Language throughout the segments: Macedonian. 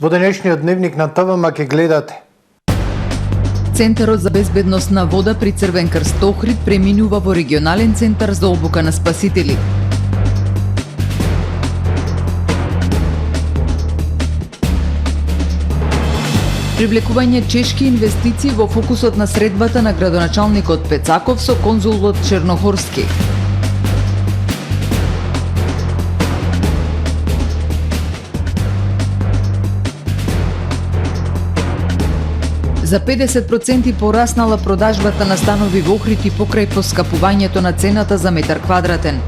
Во денешниот дневник на ТВМ ќе гледате: Центарот за безбедност на вода при Црвен крст Охрид преминува во регионален центар за обука на спасители. Привлекување чешки инвестиции во фокусот на средбата на градоначалникот Пецаков со конзулот Чернохорски. За 50% пораснала продажбата на станови во Охрид и покрај поскапувањето на цената за метар квадратен.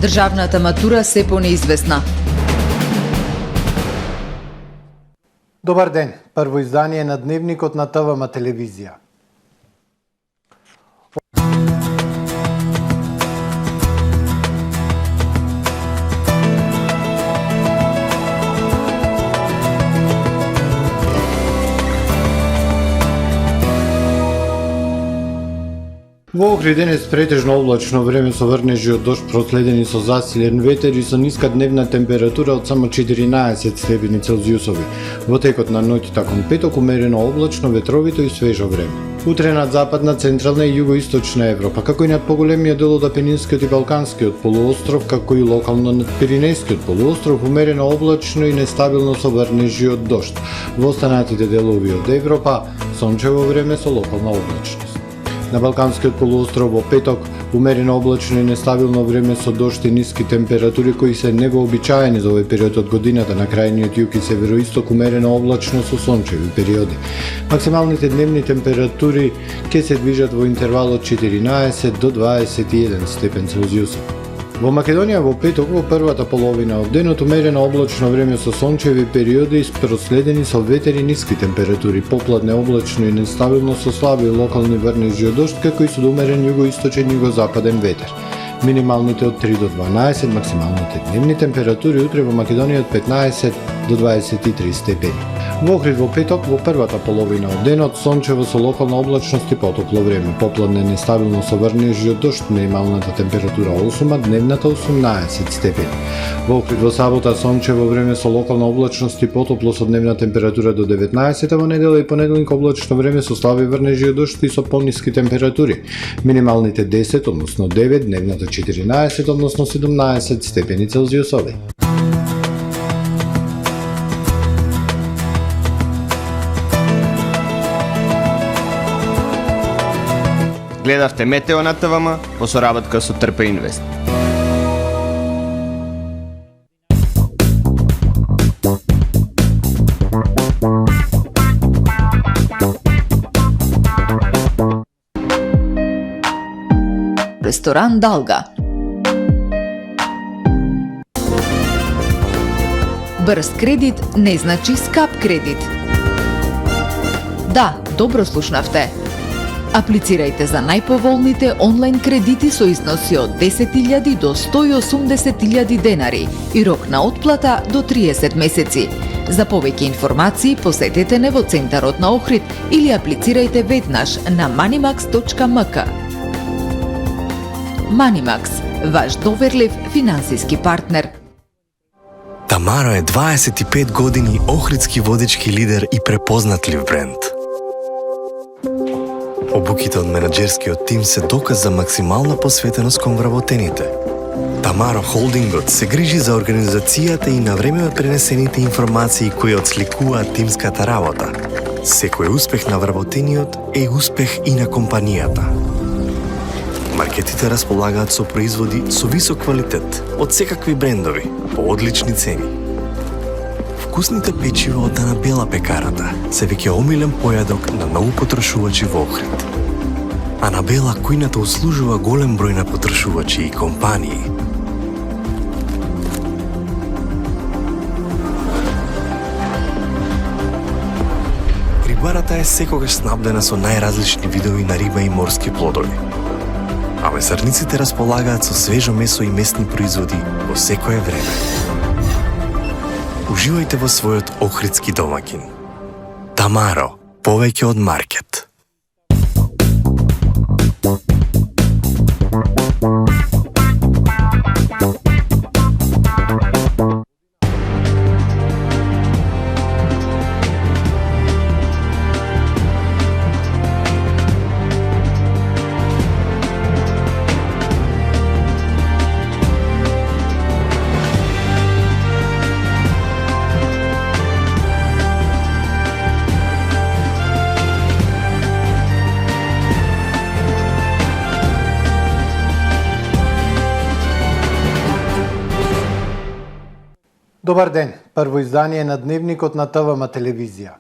Државната матура се понеизвестна. Добар ден, прво издание на дневникот на ТВМ телевизија. Во Охрид денес претежно облачно време со врнежи од дожд проследени со засилен ветер и со ниска дневна температура од само 14 степени Целзиусови. Во текот на ноќта кон петок умерено облачно, ветровито и свежо време. Утре над западна, централна и југоисточна Европа, како и над поголемиот дел од Апенинскиот и Балканскиот полуостров, како и локално над Пиринејскиот полуостров, умерено облачно и нестабилно со врнежи од дожд. Во останатите делови од Европа, сончево време со локална облачност. На Балканскиот полуостров во петок умерено облачно и нестабилно време со дожд и ниски температури кои се невообичаени за овој период од годината. На крајниот југ и североисток умерено облачно со сончеви периоди. Максималните дневни температури ќе се движат во интервал од 14 до 21 степен Целзиусов. Во Македонија во петок во првата половина од денот умерено облачно време со сончеви периоди проследени со ветер и ниски температури, попладне облачно и нестабилно со слаби локални врнежи од дожд, како и со умерен југоисточен и југозападен ветер. Минималните од 3 до 12, максималните дневни температури утре во Македонија од 15 до 23 степени. Во Охрид во петок во првата половина од денот сончево со локална облачност и потопло време, попладне нестабилно со врнежи од дожд, минималната температура 8, дневната 18 степени. Во Охрид во сабота сончево време со локална облачност и потопло со дневна температура до 19, а во недела и понеделник облачно време со слаби врнежи од дожд и со пониски температури. Минималните 10, односно 9, дневната 14, односно 17 степени Целзиусови. Гледавте Метео на ТВМ во соработка со Трпа Инвест. Ресторан Далга. Брз кредит не значи скап кредит. Да, добро слушнавте. Аплицирајте за најповолните онлайн кредити со износи од 10.000 до 180.000 денари и рок на отплата до 30 месеци. За повеќе информации посетете не во центарот на Охрид или аплицирајте веднаш на manimax.mk. Manimax, ваш доверлив финансиски партнер. Тамаро е 25 години охридски водички лидер и препознатлив бренд. Обуките од менаџерскиот тим се доказ за максимална посветеност кон вработените. Тамаро Холдингот се грижи за организацијата и навреме пренесените информации кои отсликуваат тимската работа. Секој успех на вработениот е успех и на компанијата. Маркетите располагаат со производи со висок квалитет од секакви брендови по одлични цени. Вкусните печива од Анабела пекарата се веќе омилен појадок на многу потрошувачи во Охрид. Анабела кујната услужува голем број на потрошувачи и компании. Рибарата е секогаш снабдена со најразлични видови на риба и морски плодови. А месарниците располагаат со свежо месо и месни производи во секое време. Уживајте во својот охридски домаќин. Тамаро, повеќе од маркет. Добар ден, прво издание на Дневникот на ТВМ телевизија.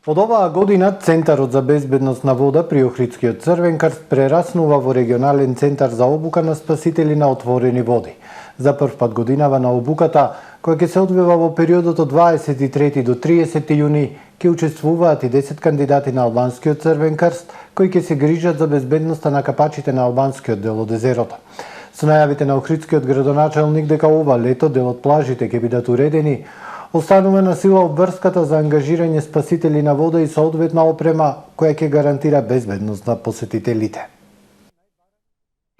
Од оваа година Центарот за безбедност на вода при Охридскиот Црвен крст прераснува во регионален центар за обука на спасители на отворени води. За прв пат годинава на обуката, која ќе се одвива во периодот од 23 до 30 јуни, ќе учествуваат и 10 кандидати на Албанскиот Црвен крст, кои ќе се грижат за безбедноста на капачите на албанскиот дел од езерото. Со најавите на Охридскиот градоначалник дека ова лето дел од плажите ќе бидат уредени, останува на сила обврската за ангажирање спасители на вода и соодветна опрема која ќе гарантира безбедност на посетителите.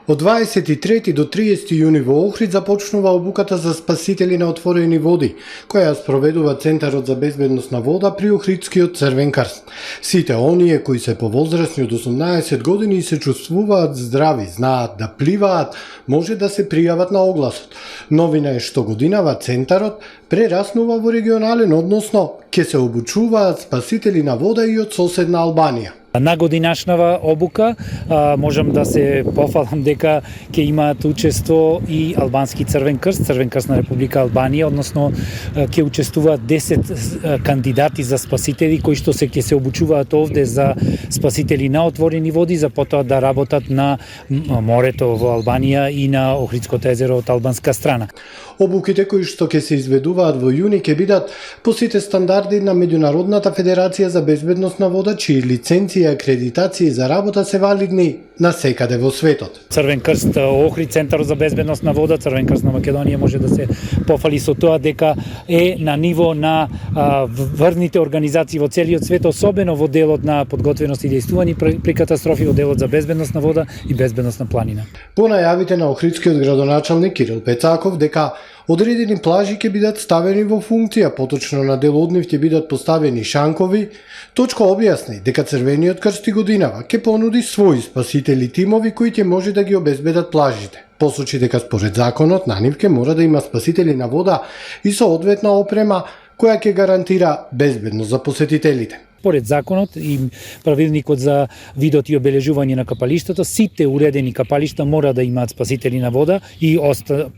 Од 23 до 30 јуни во Охрид започнува обуката за спасители на отворени води, која спроведува Центарот за безбедност на вода при Охридскиот Црвен крст. Сите оние кои се повозрасни од 18 години и се чувствуваат здрави, знаат да пливаат, може да се пријават на огласот. Новина е што годинава Центарот прераснува во регионален, односно ќе се обучуваат спасители на вода и од соседна Албанија. На годинашнава обука можам да се пофалам дека ќе имаат учество и Албански Црвен крст на Република Албанија, односно ќе учествуваат 10 кандидати за спасители кои што ќе се обучуваат овде за спасители на отворени води, за потоа да работат на морето во Албанија и на Охридското езеро од албанска страна. Обуките кои што ќе се изведуваат во јуни ќе бидат по сите стандарди на Меѓународната федерација за безбедност на вода, чии лиценци и акредитации за работа се валидни на секаде во светот. Црвен крст Охрид, Центарот за безбедност на вода, Црвен крст на Македонија може да се пофали со тоа дека е на ниво на врвните организации во целиот свет, особено во делот на подготвеност и дејствување при катастрофи, во делот за безбедност на вода и безбедност на планина. По најавите на Охридскиот градоначалник Кирил Пецаков дека одредени плажи ќе бидат ставени во функција, поточно на дел од нив ќе бидат поставени шанкови, Точко објасни дека Црвениот крст и годинава ќе понуди своји спасители тимови кои ќе може да ги обезбедат плажите. Посочи дека според законот на нив ќе мора да има спасители на вода и соодветна опрема која ќе гарантира безбедност за посетителите. Според законот и правилникот за видот и обележување на капалиштата, сите уредени капалишта мора да имаат спасители на вода и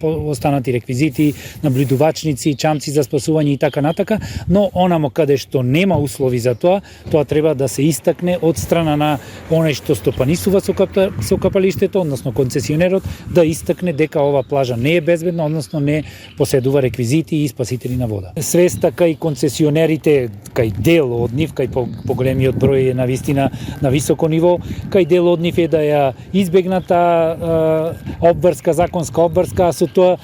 останати реквизити, наблюдувачници, чамци за спасување и така натака, но онамо каде што нема услови за тоа, тоа треба да се истакне од страна на оној што стопанисува со капалиштето, односно концесионерот, да истакне дека ова плажа не е безбедна, односно не поседува реквизити и спасители на вода. Свеста кај концесионерите, кај дел од нив, кај поголемиот број е навистина на високо ниво, кај дел од нив е да ја избегната обврска, законска обврска, а со тоа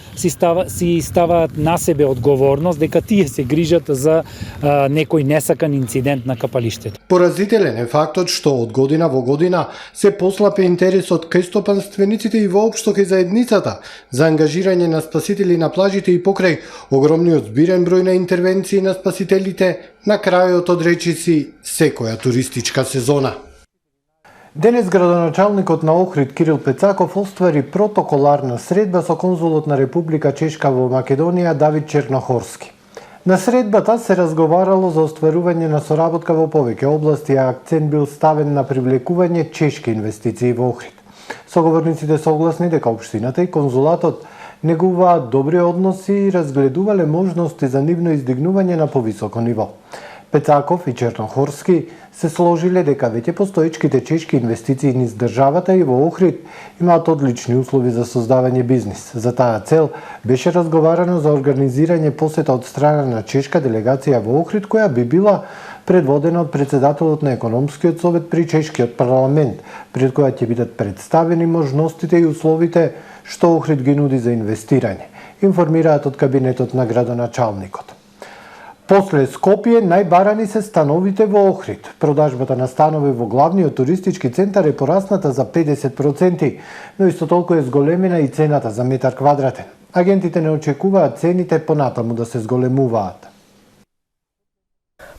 си ставаат на себе одговорност дека тие се грижат за некој несакан инцидент на капалиштето. Поразителен е фактот што од година во година се послапе интересот кај стопанствениците и воопшто кај заедницата за ангажирање на спасители на плажите и покрај огромниот збирен број на интервенции на спасителите на крајот од речиси секоја туристичка сезона. Денес градоначалникот на Охрид Кирил Пецаков оствари протоколарна средба со конзулот на Република Чешка во Македонија Давид Чернохорски. На средбата се разговарало за остварување на соработка во повеќе области, а акцент бил ставен на привлекување чешки инвестиции во Охрид. Соговорниците согласни дека општината и конзулатот негуваат добри односи и разгледувале можности за нивно издигнување на повисоко ниво. Пецаков и Чернохорски се сложиле дека веќе постоечките чешки инвестиции низ државата и во Охрид имаат одлични услови за создавање бизнис. За таа цел беше разговарано за организирање посета од страна на чешка делегација во Охрид, која би била предводена од председателот на економскиот совет при чешкиот парламент, пред која ќе бидат представени можностите и условите што Охрид ги нуди за инвестирање, информираат од кабинетот на градоначалникот. После Скопје најбарани се становите во Охрид. Продажбата на станови во главниот туристички центар е порасната за 50%, но исто толку е зголемена и цената за метар квадратен. Агентите не очекуваат цените понатаму да се зголемуваат.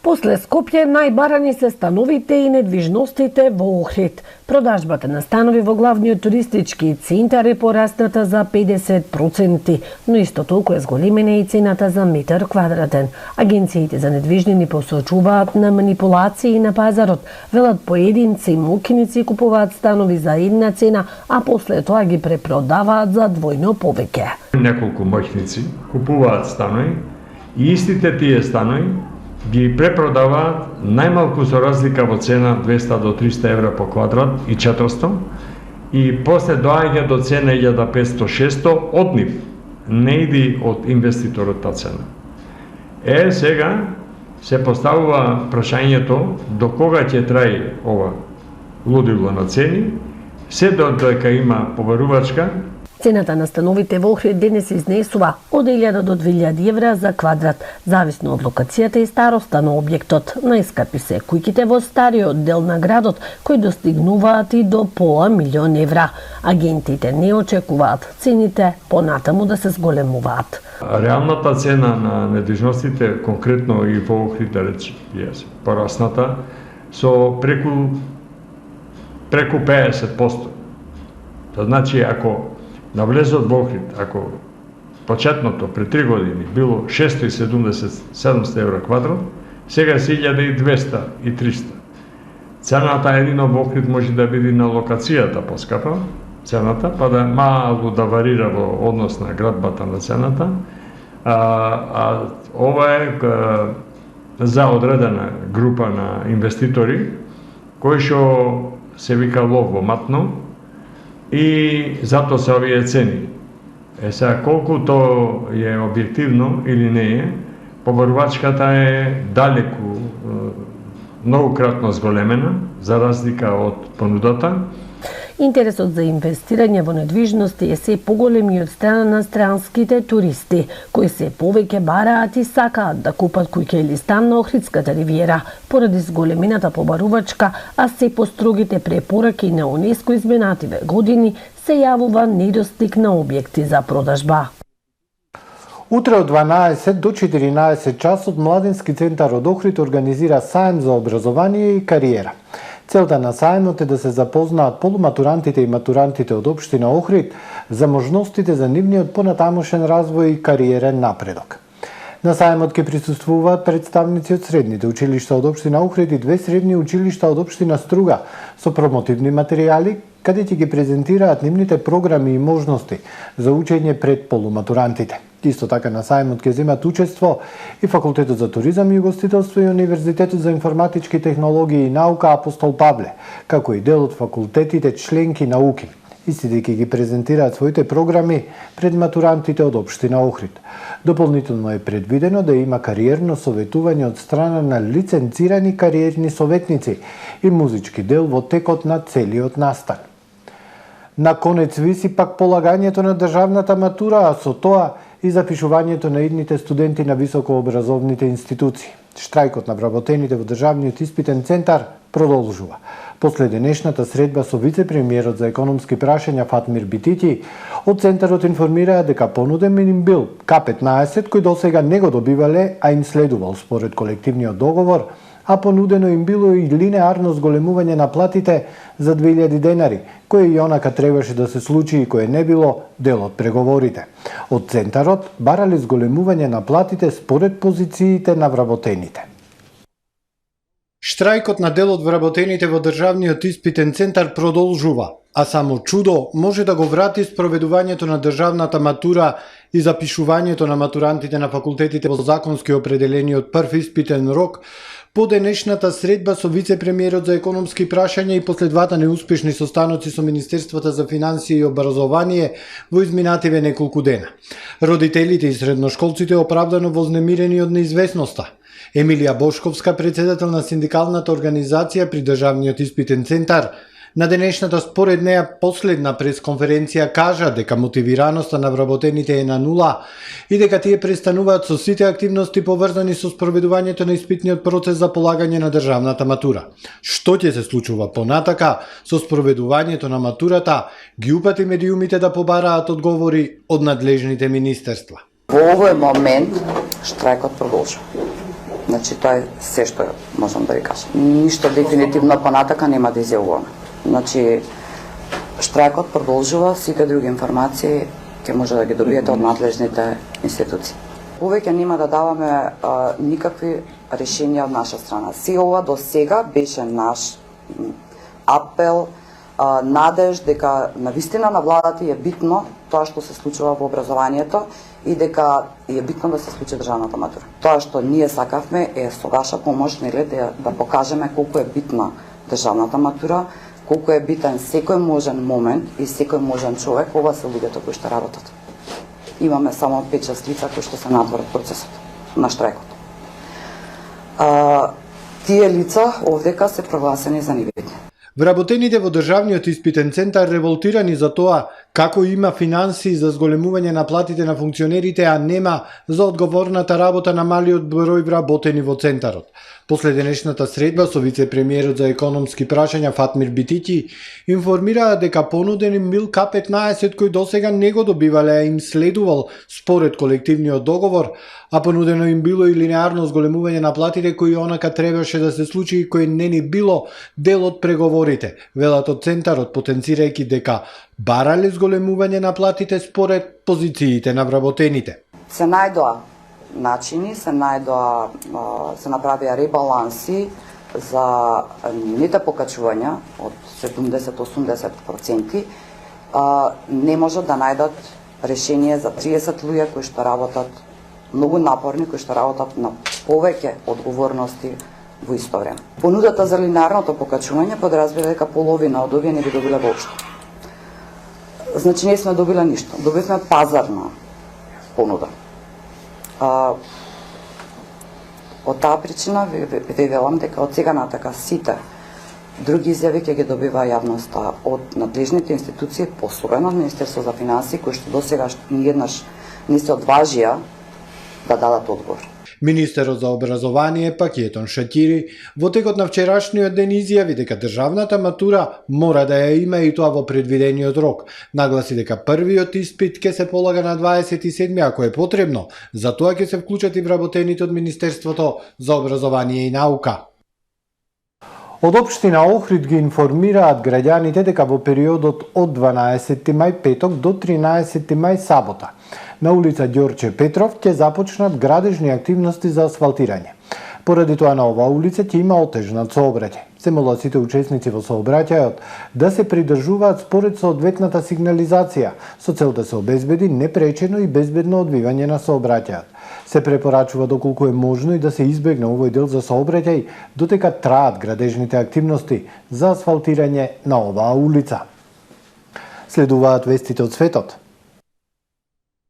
После Скопје најбарани се становите и недвижностите во Охрид. Продажбата на станови во главниот туристички центар е порасната за 50%, но исто толку е зголемена и цената за метар квадратен. Агенциите за недвижнини посочуваат на манипулации на пазарот. Велат поединци и мокиници купуваат станови за една цена, а после тоа ги препродаваат за двојно повеќе. Неколку моќници купуваат станови и истите тие станови ги препродаваат најмалку со разлика во цена 200 до 300 евра по квадрат и 400 и после доаѓа до цена 1500-600 од нив, не иди од инвеститорот та цена. Сега се поставува прашањето до кога ќе трае ова лудило на цени, се додека има побарувачка. Цената на становите во Охрид денес изнесува од 1000 до 2000 евра за квадрат, зависно од локацијата и староста на објектот. Најскапи се куќите во стариот дел на градот, кои достигнуваат и до пола милион евра. Агентите не очекуваат цените понатаму да се зголемуваат. Реалната цена на недвижностите, конкретно и во Охрид, да речи, порасната со преку 50%. Тоа значи, ако на влезот во Охрид, ако почетното пред 3 години било 670-700 евро квадрат, сега се 1200 и 300. Цената едино во Охрид може да биде на локацијата поскапа, цената, па да мало да варира во однос на градбата на цената, ова е за одредена група на инвеститори, кои што се вика лов во матно, и затоа се овие цени. Сега, колку тоа е објективно или не е, побарувачката е далеку, многократно зголемена, за разлика од понудата. Интересот за инвестирање во недвижности е се поголем и од страна на странските туристи, кои се повеќе бараат и сакаат да купат куќа или стан на Охридската ривиера, поради зголемената побарувачка, а се построгите препораки на УНЕСКО изминативе години се јавува недостиг на објекти за продажба. Утре од 12 до 14 часот Младински центар од Охрид организира сајм за образование и кариера. Целта на сајмот е да се запознаат полуматурантите и матурантите од општина Охрид за можностите за нивниот понатамошен развој и кариерен напредок. На сајмот ќе присуствуваат представници од средните училишта од општина Охрид и 2 средни училишта од општина Струга со промотивни материјали, каде ќе ги презентираат нивните програми и можности за учење пред полуматурантите. Исто така на сајмот ќе земат учество и Факултетот за туризам и угостителство и Универзитетот за информатички технологии и наука Апостол Павле, како и дел од факултетите членки на УКИ. Истите ќе ги презентираат своите програми пред матурантите од општина Охрид. Дополнително е предвидено да има кариерно советување од страна на лиценцирани кариерни советници и музички дел во текот на целиот настан. На конец виси пак полагањето на државната матура, а со тоа и запишувањето на идните студенти на високообразовните институции. Штрајкот на вработените во државниот испитен центар продолжува. После денешната средба со вице-премиерот за економски прашања Фатмир Битити, од центарот информираа дека понуден им бил К-15 кој досега не го добивале, а им следувал според колективниот договор, а понудено им било и линеарно зголемување на платите за 2000 денари, кое и онака требаше да се случи и кое не било дел од преговорите. Од центарот барале зголемување на платите според позициите на вработените. Штрајкот на дел од вработените во државниот испитен центар продолжува, а само чудо може да го врати спроведувањето на државната матура и запишувањето на матурантите на факултетите во законски определениот прв испитен рок по денешната средба со вице-премиерот за економски прашања и после двата неуспешни состаноци со Министерството за финансија и образование во изминативе неколку дена. Родителите и средношколците оправдано вознемирени од неизвестноста. Емилија Бошковска, председател на синдикалната организација при државниот испитен центар, на денешната според неа последна пресконференција кажа дека мотивираноста на вработените е на нула и дека тие престануваат со сите активности поврзани со спроведувањето на испитниот процес за полагање на државната матура. Што ќе се случува понатака со спроведувањето на матурата, ги упати медиумите да побараат одговори од надлежните министерства. Во овој момент штрајкот продолжува. Значи тоа е се што можам да ви кажам. Ништо дефинитивно понатака нема да изјавуваме. Значи штрајкот продолжува, сите други информации ќе може да ги добиете од надлежните институции. Повеќе нема да даваме никакви решенија од наша страна. Се ова до сега беше наш апел, надеж дека навистина на владата е битно тоа што се случува во образованието и дека е битно да се случи државната матура. Тоа што ние сакавме е со ваша помош да покажеме колку е битна државната матура, колку е битен секој можен момент и секој можен човек. Ова се луѓето кои што работат. Имаме само 5-6 лица кои што се надвор од процесот на штрајкот. Тие лица овдека се прогласени за невидни. Вработените во Државниот испитен центар револтирани за тоа како има финансии за зголемување на платите на функционерите, а нема за одговорната работа на малиот број вработени во центарот. После денешната средба со вице-премиерот за економски прашања Фатмир Битики информираа дека понуден им бил К-15 кој досега не го добивале, а им следувал според колективниот договор, а понудено им било и линеарно зголемување на платите кои онака требаше да се случи и кој не ни било дел од преговорите, велат од центарот, потенцирајќи дека барале зголемување на платите според позициите на вработените. Се најдоа начини, се направија ребаланси за нивните покачувања од 70-80%. Не можат да најдат решение за 30 луѓе кои што работат многу напорни, кои што работат на повеќе одговорности во исто време. Понудата за линеарното покачување подразбира дека половина од овие не би добиле воопшто. Значи не сме добиле ништо. Добивме пазарна понуда. Од таа причина ви велам дека од сега натака сите други изјави ќе ги добива јавноста од надлежните институции, посебно од Министерство за финансии, кои што досега ниеднаш не се одважија да дадат одговор. Министерот за образование Пакетон Шакири во текот на вчерашниот ден изјави дека државната матура мора да ја има и тоа во предвидениот рок. Нагласи дека првиот испит ќе се полага на 27 ако е потребно. За тоа ќе се вклучат и вработените од Министерството за образование и наука. Од општина Охрид ги информираат граѓаните дека во периодот од 12 мај петок до 13 мај сабота на улица Ѓорче Петров ќе започнат градежни активности за асфалтирање. Поради тоа на оваа улица ќе има отежнат сообраќај. Се молат сите учесници во сообраќајот да се придржуваат според соодветната сигнализација, со цел да се обезбеди непречено и безбедно одвивање на сообраќајот. Се препорачува доколку е можно и да се избегне овој дел за сообраќај додека траат градежните активности за асфалтирање на оваа улица. Следуваат вестите од светот.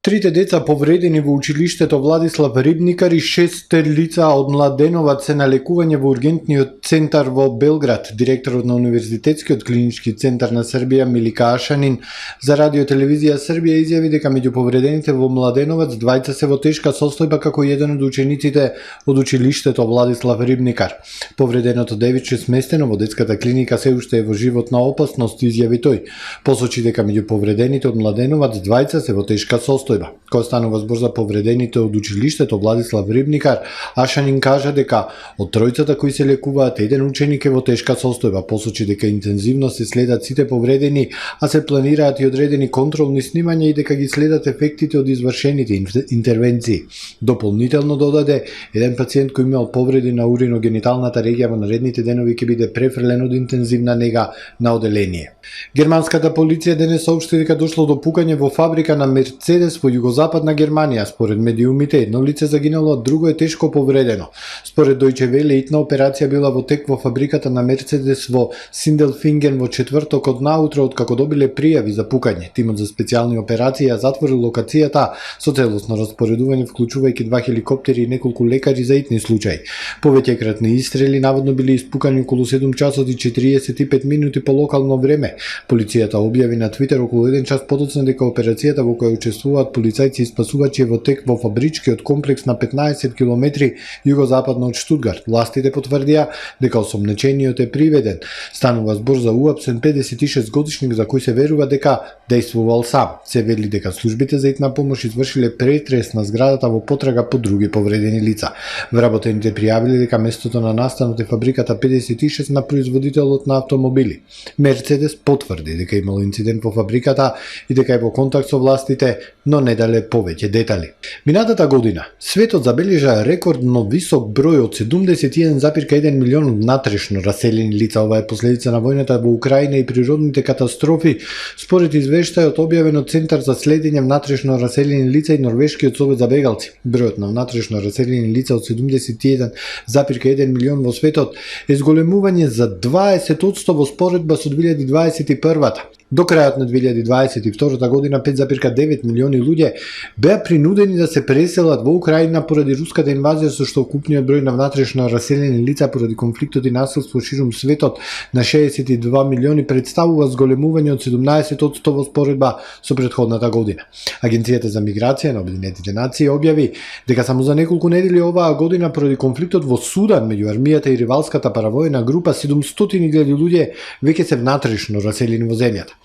Трите деца повредени во училиштето Владислав Рибникар и 6 лица од Младеноваc се на лекување во ургентниот центар во Белград. Директорот на Универзитетскиот клинички центар на Србија Милика Ашанин за Радио Телевизија Србија изјави дека меѓу повредените во Младеноваc двајца се во тешка состојба како еден од учениците од училиштето Владислав Рибникар. Повреденото девиче сместено во детската клиника се уште е во животна опасност, изјави тој. Посочи дека меѓу повредените од Младеноваc двајца се во тешка состојба. Кога станува збор за повредените од училиштето Владислав Рибникар, Ашанин кажа дека од тројцата кои се лекуваат, еден ученик е во тешка состојба. Посочи дека интензивно се следат сите повредени, а се планираат и одредени контролни снимања и дека ги следат ефектите од извршените интервенции. Дополнително додаде, еден пациент кој имал повреди на уриногениталната регија во наредните денови ќе биде префрлен од интензивна нега на оделение. Германската полиција денес соопшти дека дошло до пукање во фабрика на Мерцедес во југозападна Германија. Според медиумите, едно лице загинало, а друго е тешко повредено. Според Дојче Веле, итна операција била во тек во фабриката на Мерцедес во Синделфинген во четвртокот наутро, откако добиле пријави за пукање. Тимот за специјални операции ја затворил локацијата со целосно распоредување, вклучувајќи 2 хеликоптери и неколку лекари за итни случаи. Повеќекратни истрели наводно били испукани околу 7 часот и 45 минути по локално време. Полицијата објави на Твитер околу 1 час подоцна дека операцијата во која учествуваат полицајци и спасувачи во тек во фабричкиот комплекс на 15 километри југозападно од Штутгарт. Властите потврдија дека осомнечениот е приведен. Станува збор за уапсен 56 годишник за кој се верува дека дејствувал сам. Се вели дека службите за итна помош извршиле претрес на зградата во потрага по други повредени лица. Вработените пријавиле дека местото на настанот е фабриката 56 на производителот на автомобили. Мерцедес потврди дека имало инцидент во фабриката и дека е во контакт со властите, но не дале повеќе детали. Минатата година, светот забележа рекордно висок број од 71,1 милион внатрешно раселени лица. Ова е последица на војната во Украина и природните катастрофи, според извештајот објавен од Центар за следење внатрешно раселени лица и Норвешкиот совет за бегалци. Бројот на внатрешно раселени лица од 71,1 милион во светот е зголемување за 20% во споредба со 2021-та. До крајот на 2022 година 5,9 милиони луѓе беа принудени да се преселат во Украина поради руската инвазија, со што вкупниот број на внатрешно раселени лица поради конфликтот и насилство ширум светот на 62 милиони представува зголемување од 17% во споредба со претходната година. Агенцијата за миграција на Обединетите нации објави дека само за неколку недели оваа година поради конфликтот во Судан меѓу армијата и ривалската паравојна група 700.000 луѓе веќе се внатрешно раселени во земјата.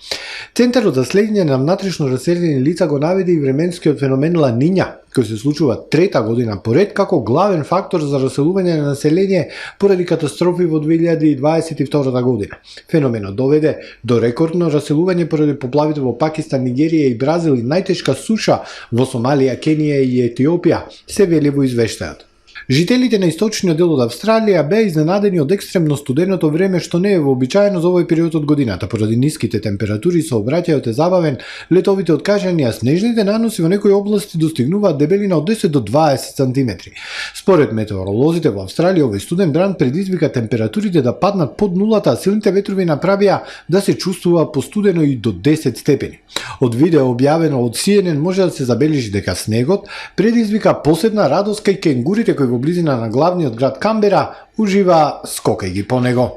Центарот за следење на внатрешно раселени лица го наведе и временскиот феномен Ла Ниња, кој се случува трета година поред како главен фактор за раселување на население поради катастрофи во 2022 година. Феноменот доведе до рекордно раселување поради поплавите во Пакистан, Нигерија и Бразил и најтешка суша во Сомалија, Кенија и Етиопија, се вели во извештајот. Жителите на источниот дел од Австралија беа изненадени од екстремно студеното време, што не е вообичаено за овој период од годината. Поради ниските температури сообраќајот е забавен, летовите откажани, а снежните наноси во некои области достигнуваат дебелина од 10 до 20 сантиметри. Според метеоролозите во Австралија, овој студен бран предизвика температурите да паднат под нулата, а силните ветрови направија да се чувствува постудено и до 10 степени. Од видео објавено од CNN може да се забележи дека снегот предизвика посебна радост кај кенгурите кои во близина на главниот град Камбера ужива скокајќи по него.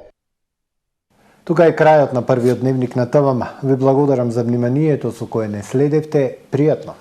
Тука е крајот на првиот дневник на ТВМ. Ви благодарам за вниманието со кое не следевте. Пријатно!